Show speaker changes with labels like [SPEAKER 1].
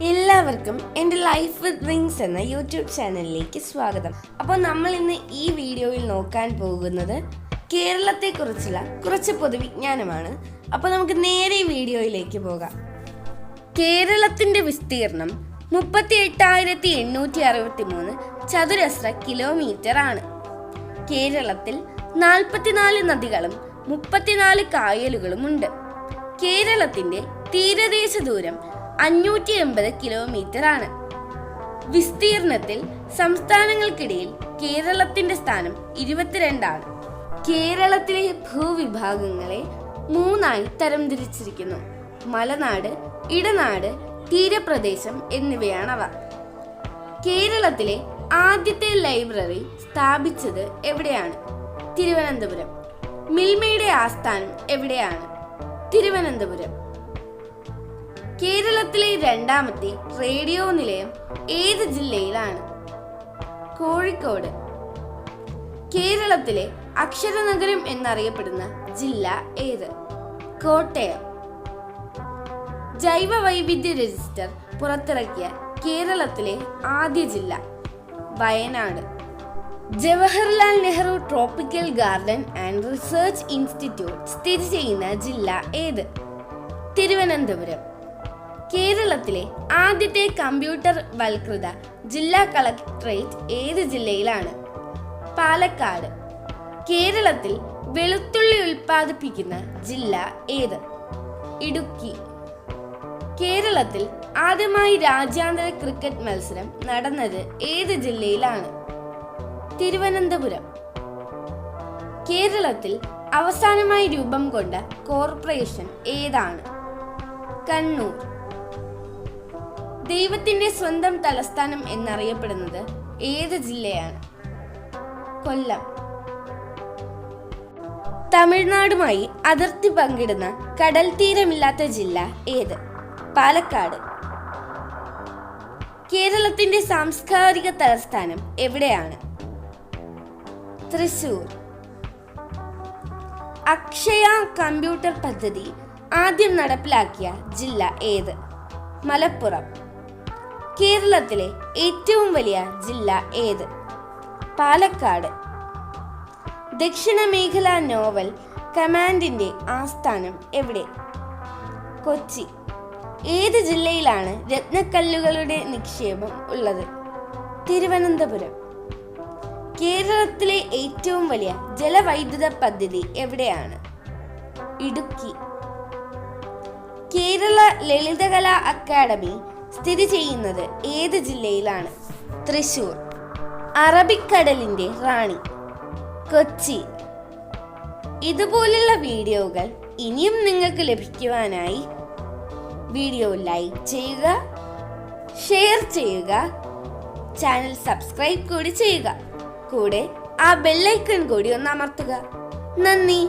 [SPEAKER 1] എല്ലാവർക്കും എൻ്റെ life with dreams എന്ന യൂട്യൂബ് ചാനലിലേക്ക് സ്വാഗതം. അപ്പോൾ നമ്മൾ ഇന്ന് ഈ വീഡിയോയിൽ നോക്കാൻ പോകുന്നത് കേരളത്തെക്കുറിച്ചുള്ള കുറച്ച് പൊതുവിജ്ഞാനമാണ്. അപ്പോൾ നമുക്ക് നേരെ വീഡിയോയിലേക്ക് പോകാം. കേരളത്തിൻ്റെ വിസ്തീർണം 38,863 ചതുരശ്ര കിലോമീറ്റർ ആണ്. കേരളത്തിൽ 44 നദികളും 34 കായലുകളും ഉണ്ട്. കേരളത്തിൻ്റെ തീരദേശ ദൂരം 580 കിലോമീറ്റർ ആണ്. വിസ്തീർണത്തിൽ സംസ്ഥാനങ്ങൾക്കിടയിൽ കേരളത്തിന്റെ സ്ഥാനം 22 ആണ്. കേരളത്തിലെ ഭൂവിഭാഗങ്ങളെ 3ആയി തരംതിരിച്ചിരിക്കുന്നു. മലനാട്, ഇടനാട്, തീരപ്രദേശം എന്നിവയാണവ. കേരളത്തിലെ ആദ്യത്തെ ലൈബ്രറി സ്ഥാപിച്ചത് എവിടെയാണ്? തിരുവനന്തപുരം. മിൽമയുടെ ആസ്ഥാനം എവിടെയാണ്? തിരുവനന്തപുരം. കേരളത്തിലെ രണ്ടാമത്തെ റേഡിയോ നിലയം ഏത് ജില്ലയിലാണ്? കോഴിക്കോട്. കേരളത്തിലെ അക്ഷരനഗരം എന്നറിയപ്പെടുന്ന ജില്ല ഏത്? കോട്ടയം. ജൈവ വൈവിധ്യ രജിസ്റ്റർ പുറത്തിറക്കിയ കേരളത്തിലെ ആദ്യ ജില്ല? Wayanad. Jawaharlal Nehru tropical garden and research institute സ്ഥിതി ചെയ്യുന്ന ജില്ല ഏത്? തിരുവനന്തപുരം. കേരളത്തിലെ ആദ്യത്തെ കമ്പ്യൂട്ടർ വൽകൃത ജില്ലാ കളക്ടറേറ്റ് ഏത് ജില്ലയിലാണ്? പാലക്കാട്. കേരളത്തിൽ വെളുത്തുള്ളി ഉൽപ്പാദിപ്പിക്കുന്ന ജില്ല ഏത്? ഇടുക്കി. കേരളത്തിൽ ആദ്യമായി രാജ്യാന്തര ക്രിക്കറ്റ് മത്സരം നടന്നത് ഏത് ജില്ലയിലാണ്? തിരുവനന്തപുരം. കേരളത്തിൽ അവസാനമായി രൂപം കൊണ്ട കോർപ്പറേഷൻ ഏതാണ്? കണ്ണൂർ. ദൈവത്തിന്റെ സ്വന്തം തലസ്ഥാനം എന്നറിയപ്പെടുന്നത് ഏത് ജില്ലയാണ്? കൊല്ലം. തമിഴ്നാടുമായി അതിർത്തി പങ്കിടുന്ന കടൽ തീരമില്ലാത്ത ജില്ല ഏത്? പാലക്കാട്. കേരളത്തിന്റെ സാംസ്കാരിക തലസ്ഥാനം എവിടെയാണ്? തൃശൂർ. അക്ഷയ കമ്പ്യൂട്ടർ പദ്ധതി ആദ്യം നടപ്പിലാക്കിയ ജില്ല ഏത്? മലപ്പുറം. കേരളത്തിലെ ഏറ്റവും വലിയ ജില്ല ഏത്? പാലക്കാട്. ദക്ഷിണ മേഖലാ നോവൽ കമാൻഡിന്റെ ആസ്ഥാനം എവിടെ? കൊച്ചി. ഏത് ജില്ലയിലാണ് രത്നക്കല്ലുകളുടെ നിക്ഷേപം ഉള്ളത്? തിരുവനന്തപുരം. കേരളത്തിലെ ഏറ്റവും വലിയ ജലവൈദ്യുത പദ്ധതി എവിടെയാണ്? ഇടുക്കി. കേരള ലളിതകലാ അക്കാദമി സ്ഥിതി ചെയ്യുന്നത് ഏത് ജില്ലയിലാണ്? തൃശൂർ. അറബിക്കടലിന്റെ റാണി? കൊച്ചി. ഇതുപോലുള്ള വീഡിയോകൾ ഇനിയും നിങ്ങൾക്ക് ലഭിക്കുവാനായി വീഡിയോ ലൈക്ക് ചെയ്യുക, ഷെയർ ചെയ്യുക, ചാനൽ സബ്സ്ക്രൈബ് കൂടി ചെയ്യുക. കൂടെ ആ ബെല്ലൈക്കൺ കൂടി ഒന്ന് അമർത്തുക. നന്ദി.